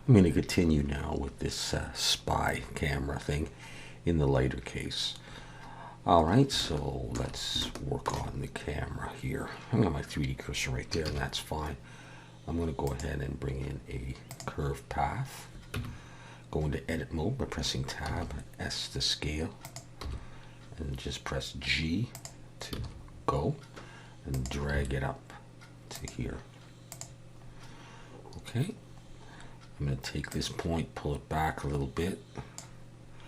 I'm going to continue now with this spy camera thing in the lighter case. Alright, so let's work on the camera here. I got my 3D cursor right there, and that's fine. I'm going to go ahead and bring in a curved path. Go into edit mode by pressing tab, S to scale, and just press G to go, and drag it up to here. Okay, I'm going to take this point, pull it back a little bit.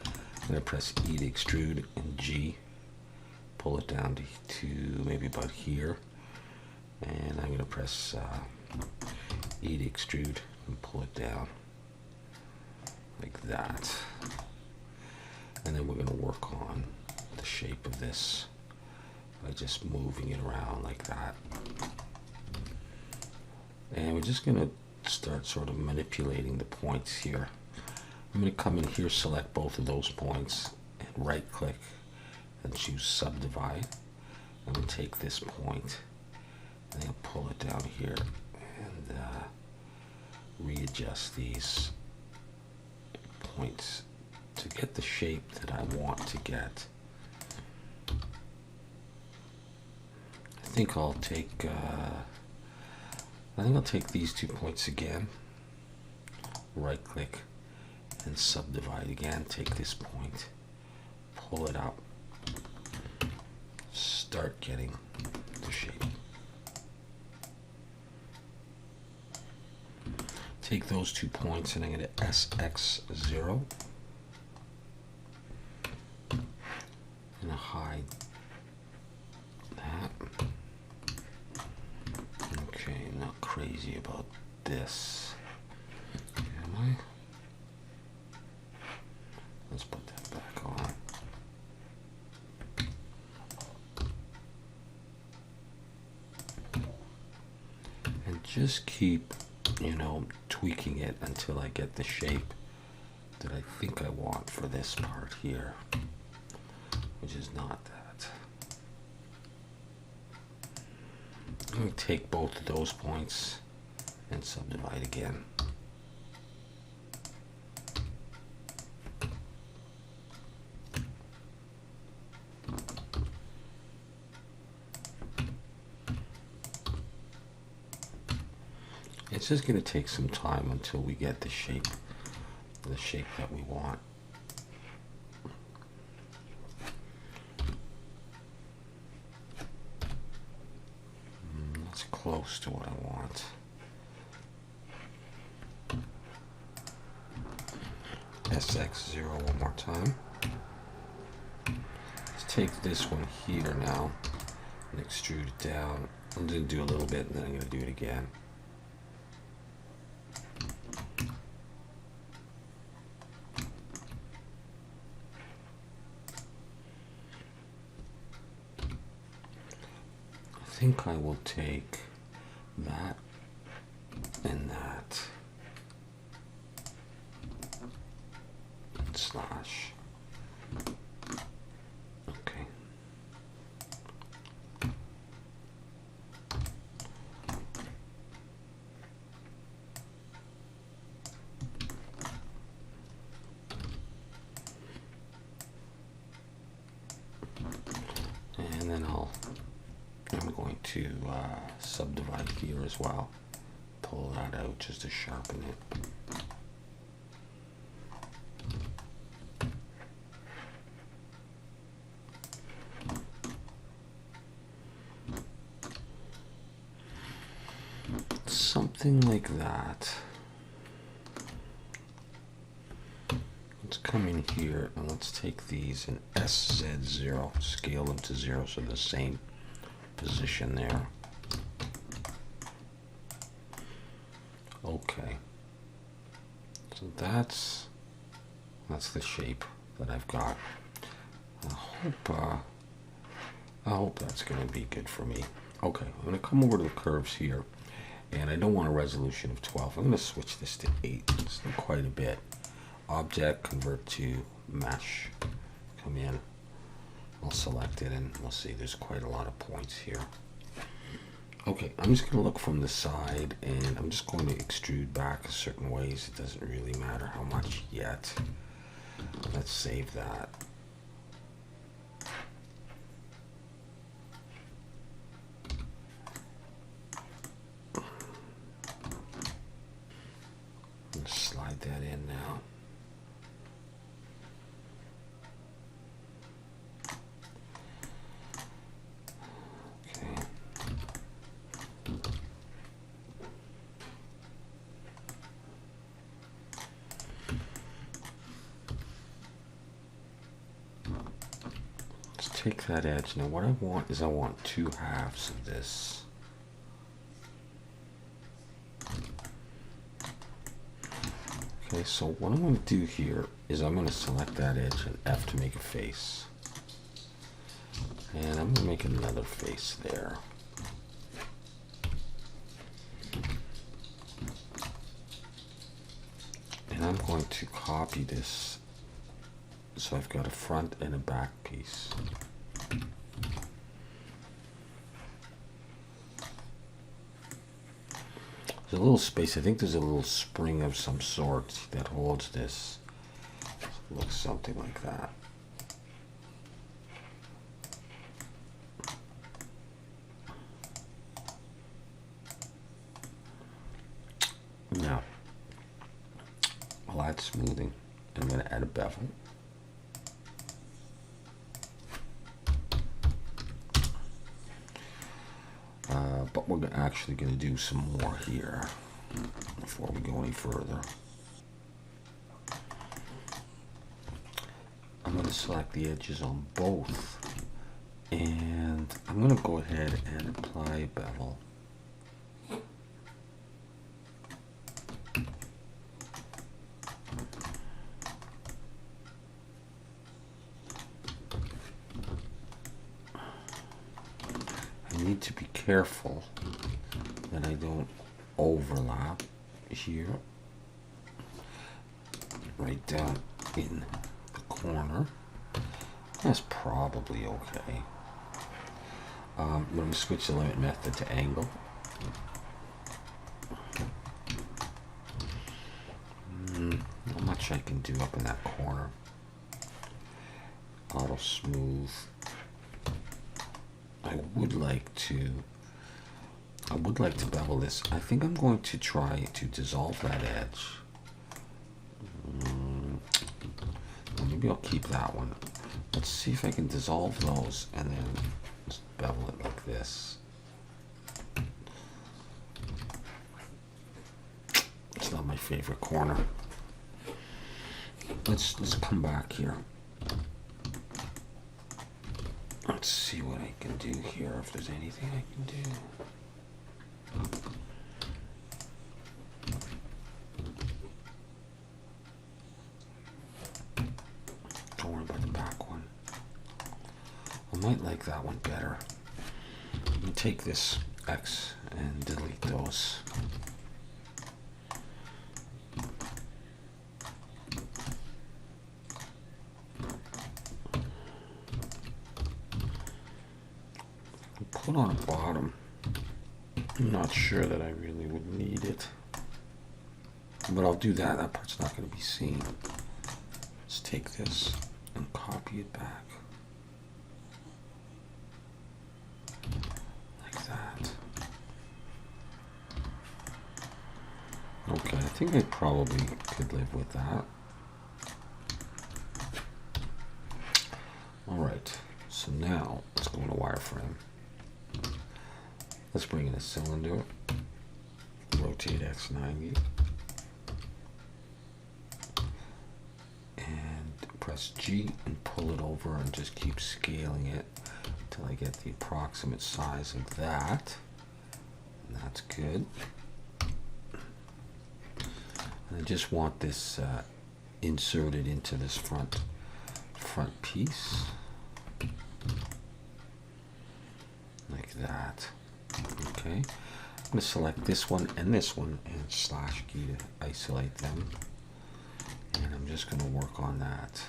I'm going to press E to extrude and G, pull it down to maybe about here, and I'm going to press E to extrude and pull it down like that. And then we're going to work on the shape of this by just moving it around like that. And we're just going to start sort of manipulating the points here. I'm going to come in here, select both of those points, and right click and choose subdivide. I'm going to take this point and then pull it down here and readjust these points to get the shape that I want to get. I think I'll take these 2 points again, right click and subdivide again, take this point, pull it up, start getting the shape. Take those 2 points and I'm going to SX0 and hide that. Okay, not crazy about this, am I? Let's put that back on. And just keep, tweaking it until I get the shape that I think I want for this part here, which is not that. I'm going to take both of those points and subdivide again. It's just going to take some time until we get the shape that we want. That's close to what I want. SX0 one more time. Let's take this one here now and extrude it down. I'm going to do a little bit and then I'm going to do it again. I think I will take that and that slash. Okay. And then I'm going to subdivide here as well. Pull that out just to sharpen it. Something like that. Let's come in here and let's take these and SZ0, scale them to 0 so they're the same position there. Okay, so that's the shape that I've got. I hope that's going to be good for me. Okay, I'm going to come over to the curves here, and I don't want a resolution of 12. I'm going to switch this to 8. It's quite a bit. Object, convert to mesh. Come in. I'll select it, and we'll see there's quite a lot of points here. Okay, I'm just going to look from the side, and I'm just going to extrude back a certain ways. It doesn't really matter how much yet. Let's save that. Let's slide that in now. Okay. Let's take that edge. Now what I want is I want 2 halves of this. Okay, so what I'm going to do here is I'm going to select that edge and F to make a face. And I'm going to make another face there. And I'm going to copy this so I've got a front and a back piece. There's a little space. I think there's a little spring of some sort that holds this. It looks something like that. Now, I'll add smoothing. I'm going to add a bevel. But we're actually going to do some more here before we go any further. I'm going to select the edges on both, and I'm going to go ahead and apply a bevel. I need to be careful that I don't overlap here, right down in the corner. That's probably okay. I'm going to switch the limit method to angle. Not much I can do up in that corner. Auto smooth. I would like to bevel this. I think I'm going to try to dissolve that edge. Maybe I'll keep that one. Let's see if I can dissolve those and then just bevel it like this. It's not my favorite corner. Let's come back here. Let's see what I can do here, if there's anything I can do. Don't worry about the back one. I might like that one better. Let me take this X and delete those. Put on a bottom. I'm not sure that I really would need it, but I'll do that. That part's not going to be seen. Let's take this and copy it back like that. Okay, I think I probably could live with that. All right, so now let's go into wireframe. Let's bring in a cylinder, rotate X90, and press G and pull it over and just keep scaling it until I get the approximate size of that. And that's good. And I just want this inserted into this front piece, like that. Okay, I'm going to select this one and slash key to isolate them, and I'm just going to work on that.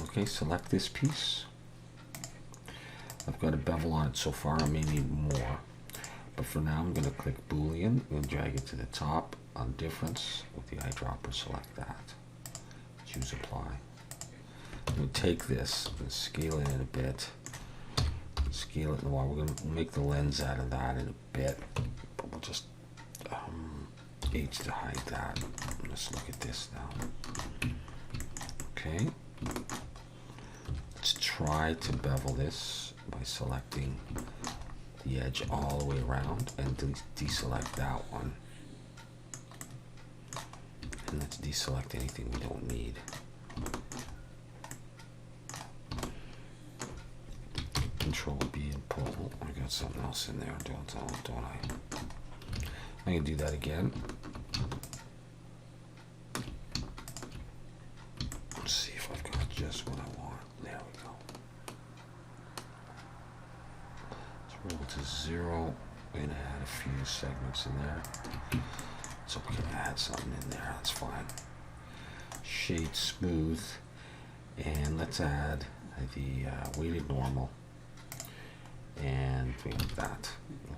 Okay, select this piece. I've got a bevel on it so far. I may need more. But for now, I'm going to click Boolean and drag it to the top on difference with the eyedropper. Select that. Choose apply. I'm going to take this and scale it in a bit. Scale it in a while. We're going to make the lens out of that in a bit. But we'll just H to hide that. Let's look at this now. Okay. Let's try to bevel this by selecting the edge all the way around and deselect that one. And let's deselect anything we don't need. Control B and pull. I got something else in there, don't I? I can do that again. Let's see if I've got just what I want. There we go. So we're able to zero and add a few segments in there. It's okay to add something in there, that's fine. Shade smooth, and let's add the weighted normal, and we have that.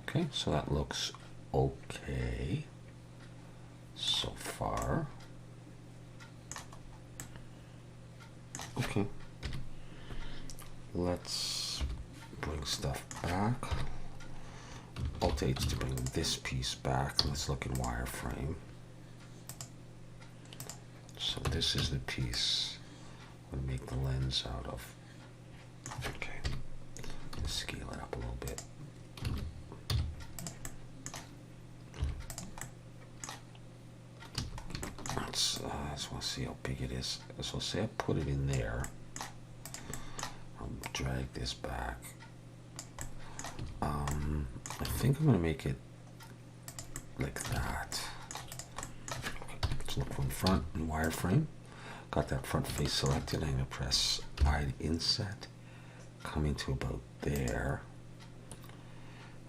Okay, so that looks okay so far. Okay, let's bring stuff back. Alt H to bring this piece back. Let's look in wireframe. So this is the piece we'll make the lens out of. Okay, let's scale it up a little bit. I just want to see how big it is. So say I put it in there. I'll drag this back. I think I'm going to make it like that. Okay, let's look from front in wireframe. Got that front face selected. I'm going to press I to inset. Coming to about there.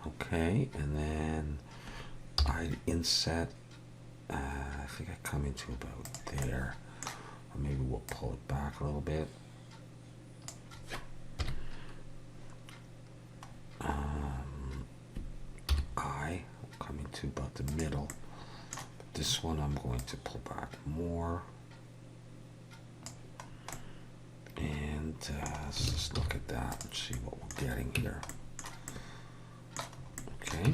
Okay, and then I to inset. I think I come into about there. Or maybe we'll pull it back a little bit. I come into about the middle. This one I'm going to pull back more. And let's just look at that and see what we're getting here. Okay.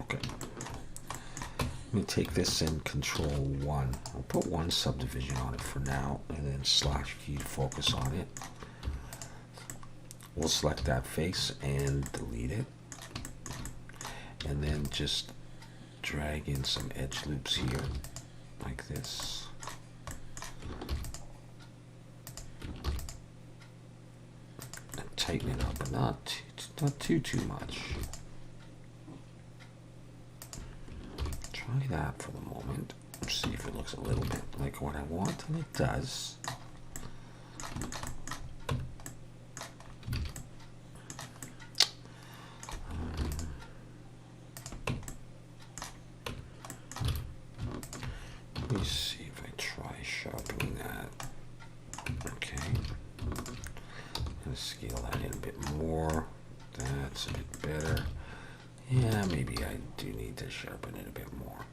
Okay. Let me take this and control 1. I'll put one subdivision on it for now, and then slash key to focus on it. We'll select that face and delete it. And then just drag in some edge loops here, like this. And tighten it up, but not too much. Try that for the moment. See if it looks a little bit like what I want, and it does. Let me see if I try sharpening that. Okay. I'm going to scale that in a bit more. That's a bit better. Yeah, maybe I do need to sharpen it a bit more.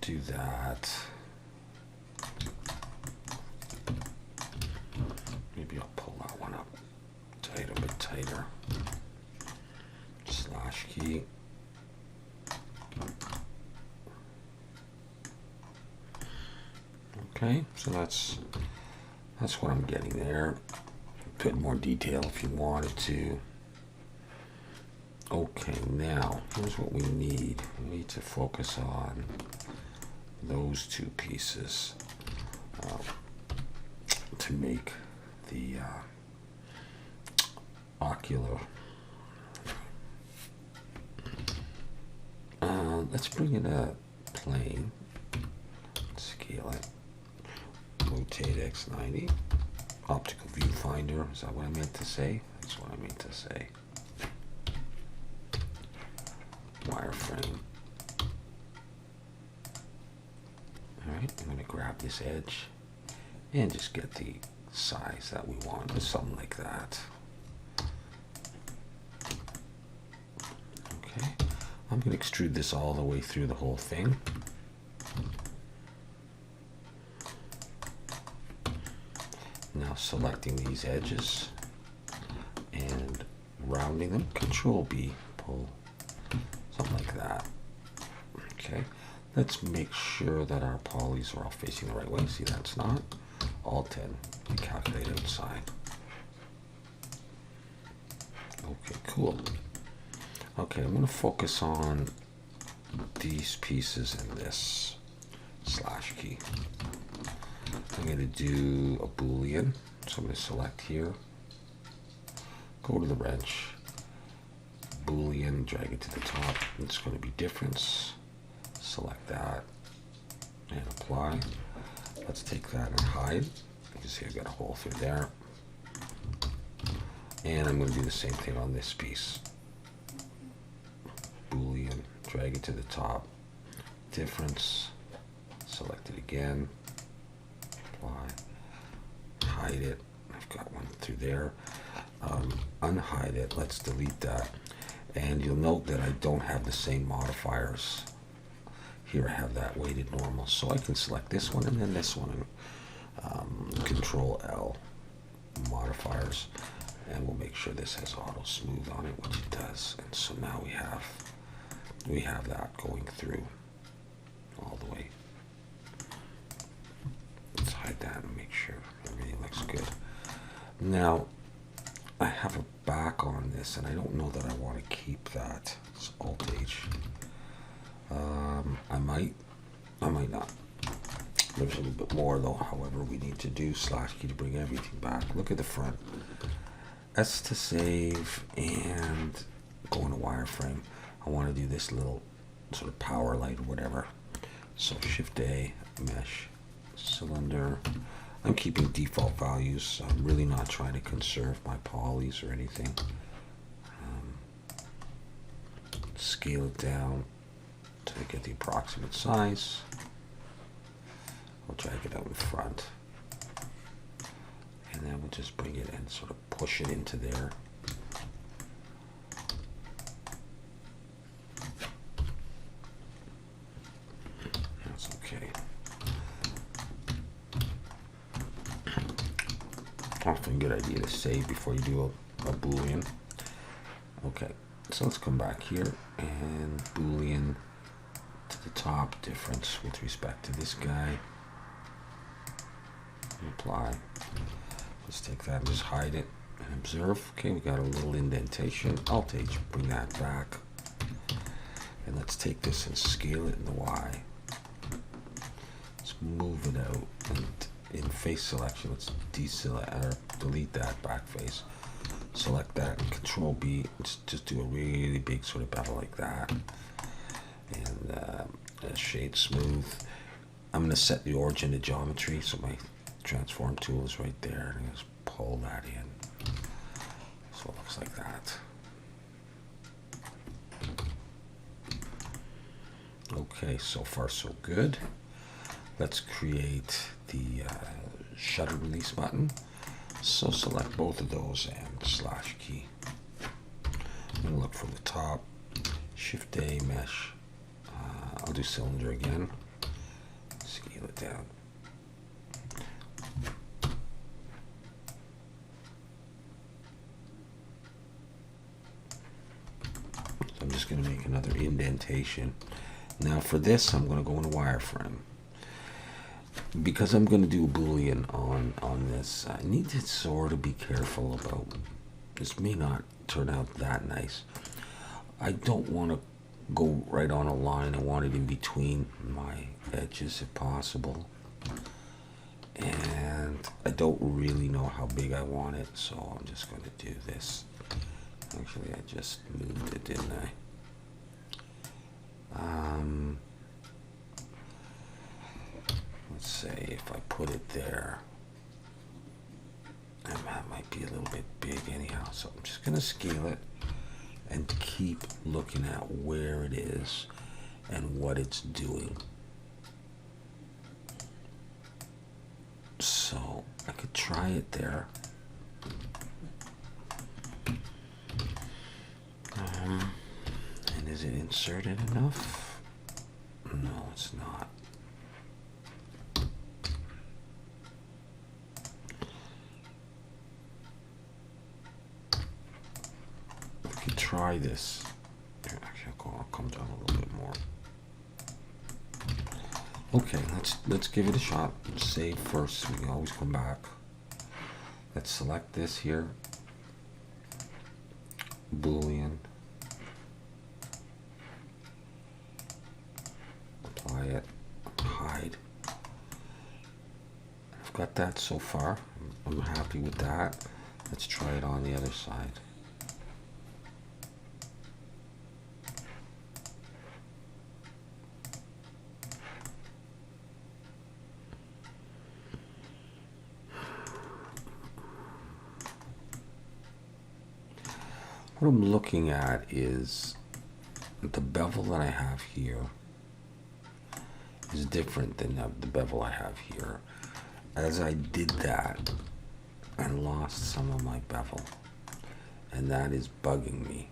Do that. Maybe I'll pull that one up tight, a bit tighter. Slash key. Okay, so that's what I'm getting there. A bit more detail if you wanted to. Okay, now here's what we need. We need to focus on those two pieces to make the ocular. Let's bring in a plane. Scale it. Rotate X90. Optical viewfinder. Is that what I meant to say? That's what I meant to say. Wireframe. Alright, I'm going to grab this edge and just get the size that we want, or something like that. Okay, I'm going to extrude this all the way through the whole thing. Now selecting these edges and rounding them, Control B, pull, something like that. Okay, let's make sure that our polys are all facing the right way. See, that's not. Alt 10, we calculate outside. Okay, cool. Okay, I'm going to focus on these pieces and this slash key. I'm going to do a Boolean, so I'm going to select here, go to the wrench, Boolean, drag it to the top. It's going to be difference. Select that and apply. Let's take that and hide. You can see I've got a hole through there. And I'm going to do the same thing on this piece. Boolean, drag it to the top, difference, select it again, apply, hide it. I've got one through there. Unhide it. Let's delete that. And you'll note that I don't have the same modifiers. Here I have that weighted normal, so I can select this one and then this one, Control L, modifiers, and we'll make sure this has auto smooth on it, which it does. And so now we have that going through all the way. Let's hide that and make sure everything looks good. Now I have a back on this, and I don't know that I want to keep that. It's Alt H. I might not. There's a little bit more though. However, we need to do slash key to bring everything back. Look at the front. S to save and go into wireframe. I want to do this little sort of power light or whatever. So Shift A, mesh, cylinder. I'm keeping default values. I'm really not trying to conserve my polys or anything. Scale it down to get the approximate size. I'll drag it out in front. And then we'll just bring it and sort of push it into there. That's okay. Often a good idea to save before you do a Boolean. Okay, so let's come back here and Boolean to the top, difference with respect to this guy. Apply. Let's take that and just hide it and observe. Okay, we got a little indentation. Alt H, bring that back. And let's take this and scale it in the Y. Let's move it out. And in face selection, let's delete that back face. Select that and Control B. Let's just do a really big sort of bevel like that. And shade smooth. I'm going to set the origin to geometry, so my transform tool is right there, and just pull that in. So it looks like that. Okay, so far so good. Let's create the shutter release button. So select both of those and slash key. I'm going to look from the top, Shift A, mesh. I'll do cylinder again. Scale it down. So I'm just going to make another indentation. Now for this, I'm going to go into wireframe. Because I'm going to do a Boolean on this, I need to sort of be careful about, this may not turn out that nice. I don't want to go right on a line. I want it in between my edges if possible. And I don't really know how big I want it, so I'm just going to do this. Actually, I just moved it, didn't I? Let's say if I put it there, that might be a little bit big anyhow. So I'm just going to scale it and keep looking at where it is and what it's doing. So I could try it there. And is it inserted enough? No, it's not. I could try this. Actually, I'll come down a little bit more. Okay, let's give it a shot. Save first. We can always come back. Let's select this here. Boolean. Apply it. Hide. I've got that so far. I'm happy with that. Let's try it on the other side. What I'm looking at is the bevel that I have here is different than the bevel I have here. As I did that, I lost some of my bevel, and that is bugging me.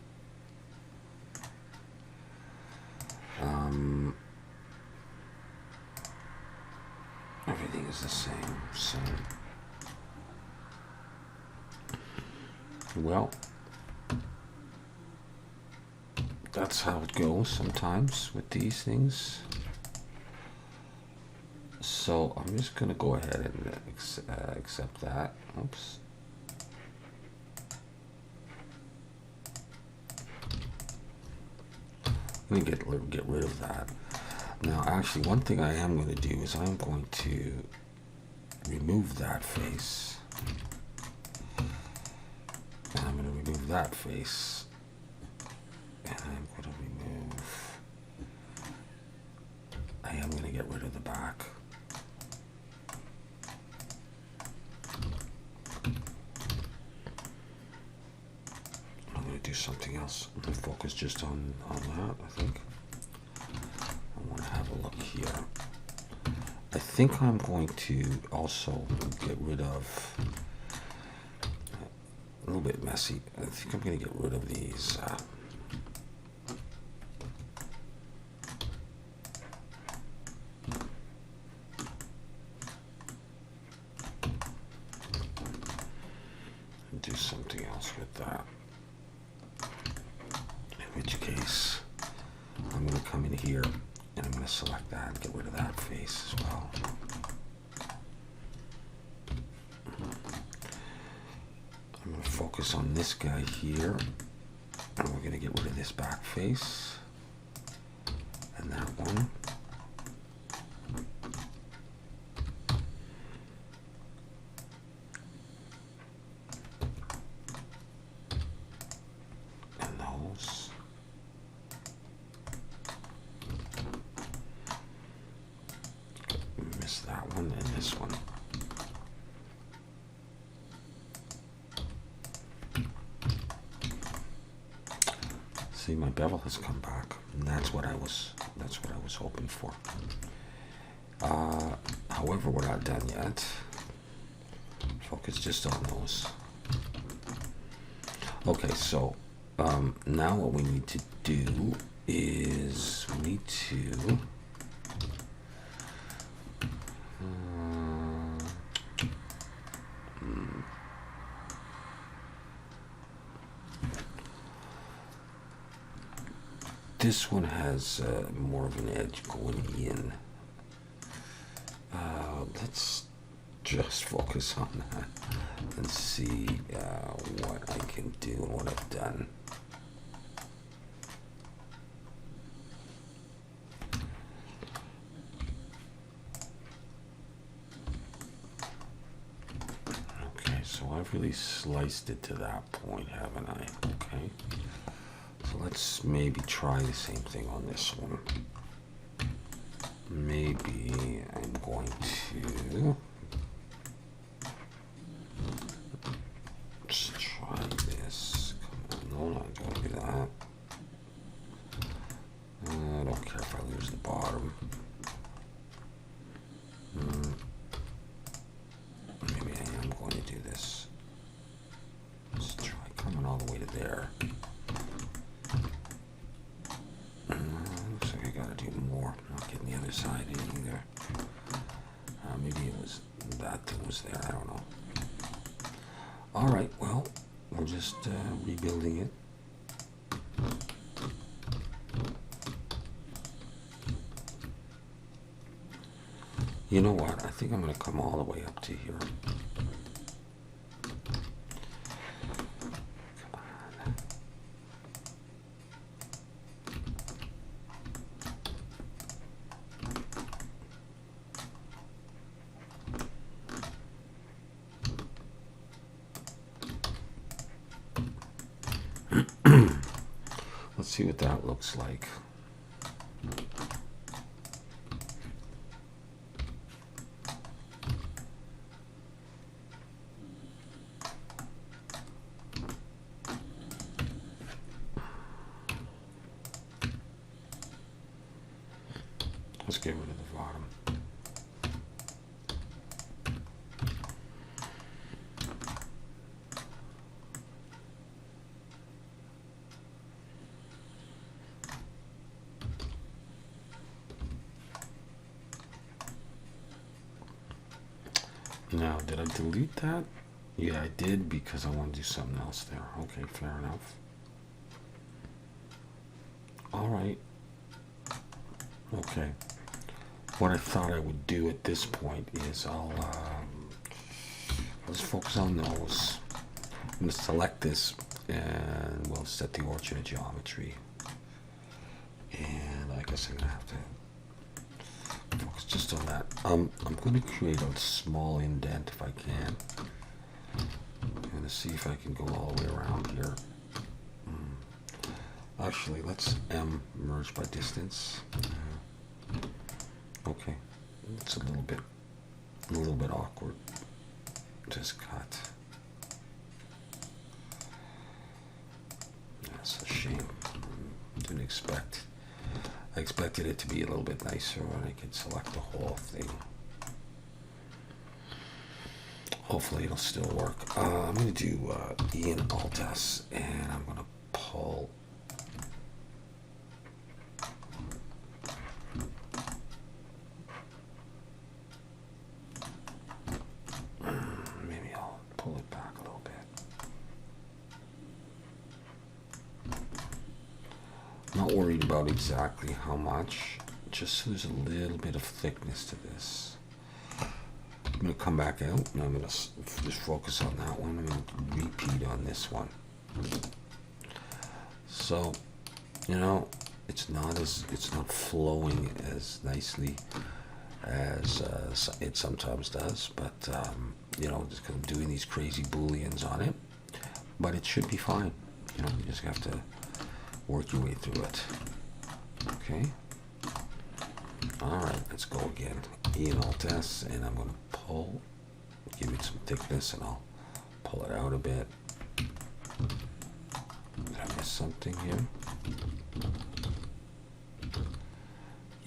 Everything is the same, so well, that's how it goes sometimes with these things. So I'm just going to go ahead and accept that. Oops. I'm going to get rid of that. Now, actually, one thing I am going to do is I'm going to remove that face. And I'm going to remove that face. And I'm going to remove... I am going to get rid of the back. I'm going to do something else. I'm going to focus just on that, I think. I want to have a look here. I think I'm going to also get rid of... a little bit messy. I think I'm going to get rid of these... do something else with that. In which case, I'm going to come in here and I'm going to select that and get rid of that face as well. I'm going to focus on this guy here, and we're going to get rid of this back face and that one. That one and this one. See, my bevel has come back, and that's what I was hoping for. However, we're not done yet. Focus just on those. Okay, so now what we need to do is we need to this one has more of an edge going in. Let's just focus on that and see what I can do and what I've done. Okay, so I've really sliced it to that point, haven't I? Okay. So let's maybe try the same thing on this one. Maybe I'm going to just try this. Come on, no, not going to do that. I don't care if I lose the bottom. Maybe I there. Looks like I gotta do more. Not getting the other side in either. Maybe it was that was there. I don't know. All right. Well, we're just rebuilding it. You know what? I think I'm going to come all the way up to here. Come on. Let's see what that looks like. Let's get rid of the bottom. Now, did I delete that? Yeah, I did because I want to do something else there. Okay, fair enough. All right. Okay. What I thought I would do at this point is I'll just focus on those. I'm going to select this and we'll set the orchard of geometry. And I guess I'm going to have to focus just on that. I'm going to create a small indent if I can. I'm going to see if I can go all the way around here. Actually, let's merge by distance. Okay, it's a little bit awkward. Just cut. That's a shame. Didn't expect. I expected it to be a little bit nicer when I could select the whole thing. Hopefully it'll still work. I'm going to do E and Alt S, and I'm going to pull. Maybe I'll pull it back a little bit. Not worried about exactly how much, just so there's a little bit of thickness to this. I'm going to come back out and I'm going to just focus on that one. I'm going to repeat on this one. So, you know, it's not flowing as nicely as it sometimes does, but you know, just because I'm doing these crazy booleans on it, but it should be fine. You know, you just have to work your way through it. Okay. All right, let's go again. E and Alt S, and I'm going to pull, give it some thickness, and I'll pull it out a bit. Did I miss something here?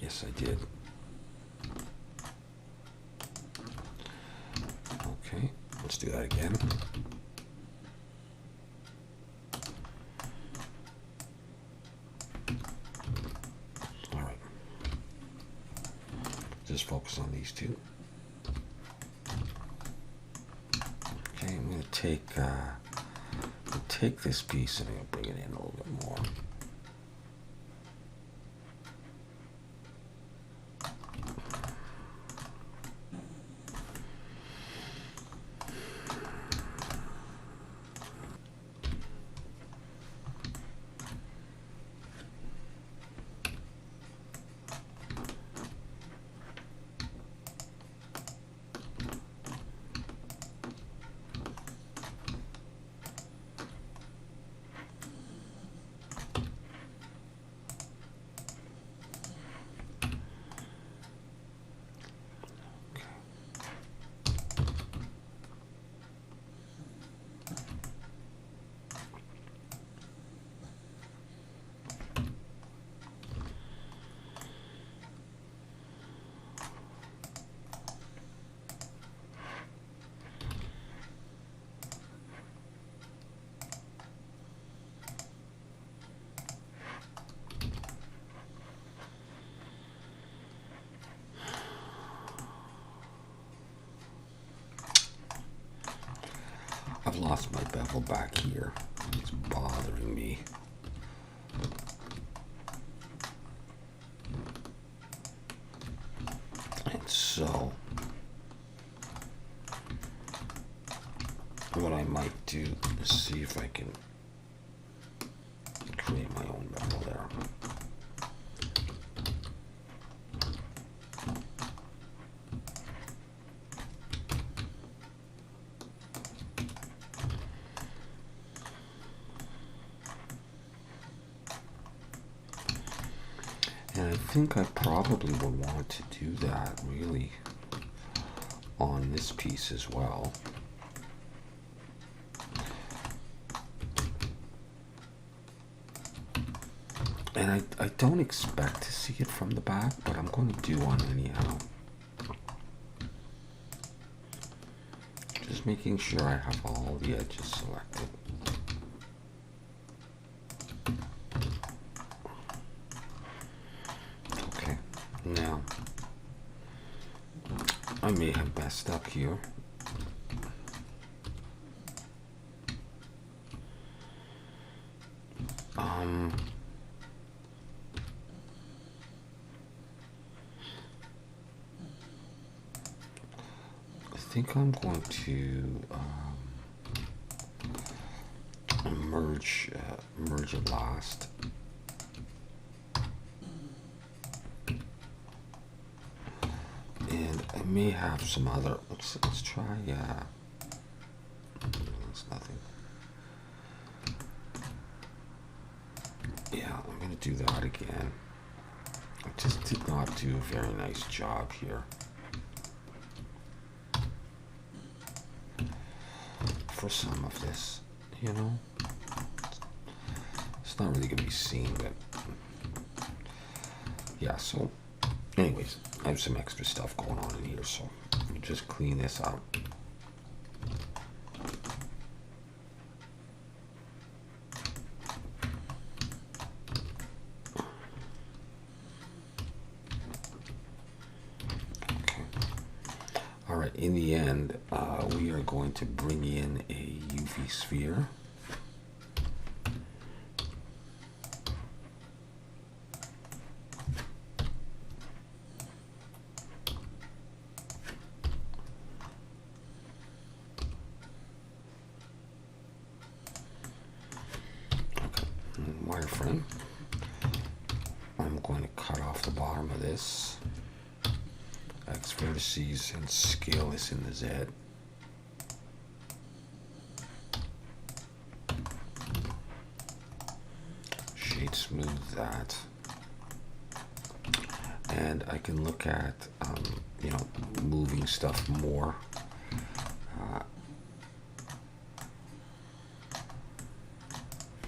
Yes, I did. Okay, let's do that again. All right. Just focus on these two. Okay, I'm going to take this piece and I'm going to bring it in a little bit more. I've lost my bevel back here. It's bothering me. And so, what I might do is see if I can create my own bevel there. And I think I probably would want to do that really on this piece as well. And I don't expect to see it from the back, but I'm going to do one anyhow. Just making sure I have all the edges selected. Okay, now I may have messed up here. I think I'm going to merge it last. And I may have some other. Let's try. That's nothing. Yeah, I'm going to do that again. I just did not do a very nice job here. For some of this, you know, it's not really going to be seen, but yeah. So, anyways, I have some extra stuff going on in here, so let me just clean this out. All right, in the end, we are going to bring in a UV sphere. Okay, wireframe. I'm going to cut off the bottom of this. X vertices and scale this in the Z. Shade smooth that. And I can look at, you know, moving stuff more.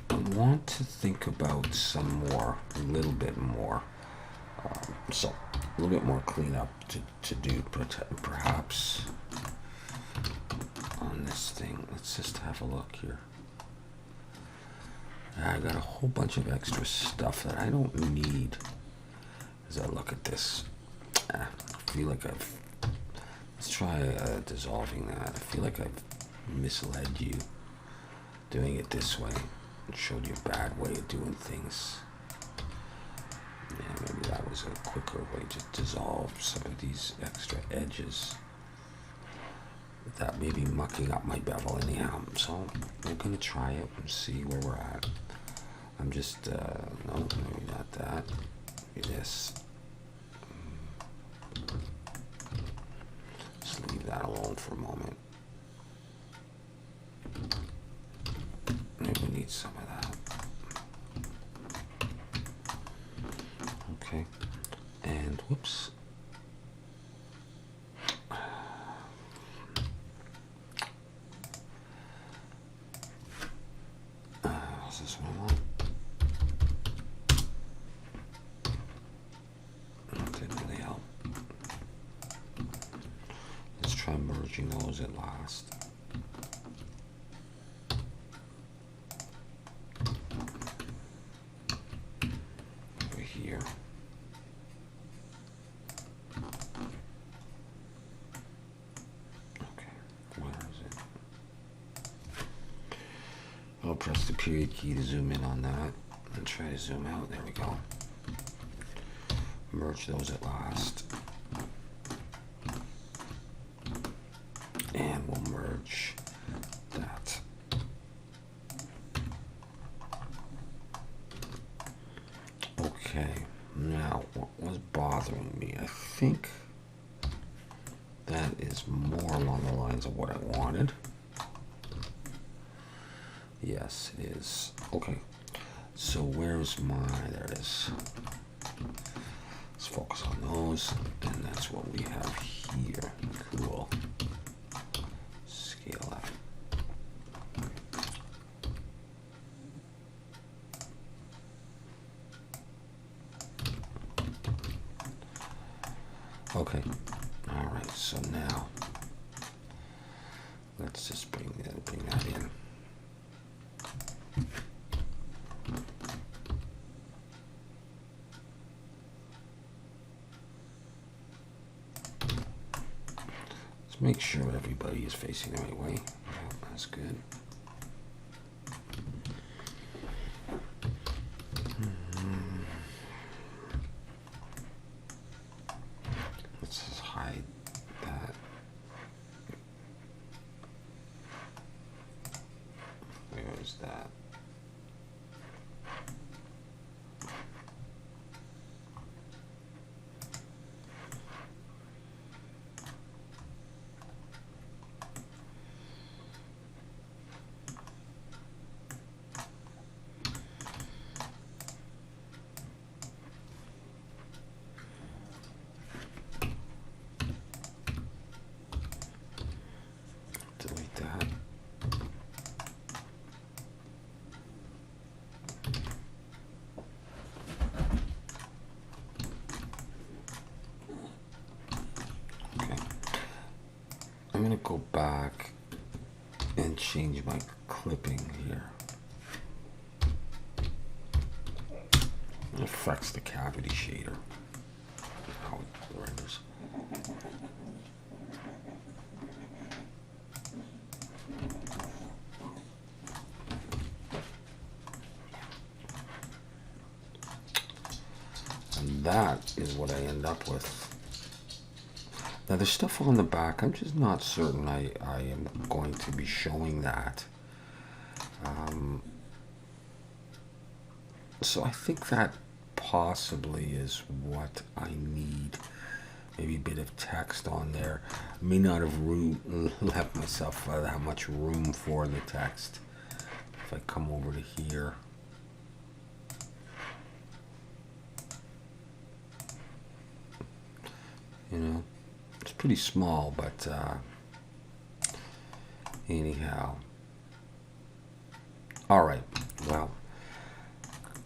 I want to think about some more, a little bit more. So a little bit more cleanup to do, perhaps on this thing. Let's just have a look here. I got a whole bunch of extra stuff that I don't need as I look at this. I feel like let's try dissolving that. I feel like I've misled you doing it this way and showed you a bad way of doing things. Yeah, maybe that was a quicker way to dissolve some of these extra edges. That may be mucking up my bevel anyhow. So we're going to try it and see where we're at. I'm just, no, maybe not that. Maybe this. Just leave that alone for a moment. Maybe we need some of that. Okay, and whoops. Is this one I want? That didn't really help. Let's try merging those at last. Over here. Okay, where is it? I'll press the period key to zoom in on that and try to zoom out. There we go. Merge those at last. And we'll merge that. Okay, now what was bothering me? I think that is more along the lines of what I wanted. Yes, it is. Okay, so where's there it is. Let's focus on those, and that's what we have here. Cool. Scale that. Okay, all right, so now let's just bring that in. Let's make sure everybody is facing the right way. Oh, that's good. Let's just hide that. Where is that? Delete that. Okay. I'm going to go back and change my clipping here. It affects the cavity shader. How it renders. And that is what I end up with. Now there's stuff on the back. I'm just not certain I am going to be showing that. So I think that possibly is what I need. Maybe a bit of text on there. I may not have left myself that much room for the text. If I come over to here. You know, it's pretty small, but anyhow. All right, well,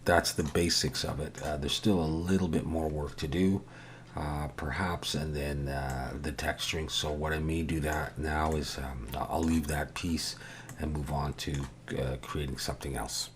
that's the basics of it. There's still a little bit more work to do, perhaps, and then the texturing. So what I may do that now is I'll leave that piece and move on to creating something else.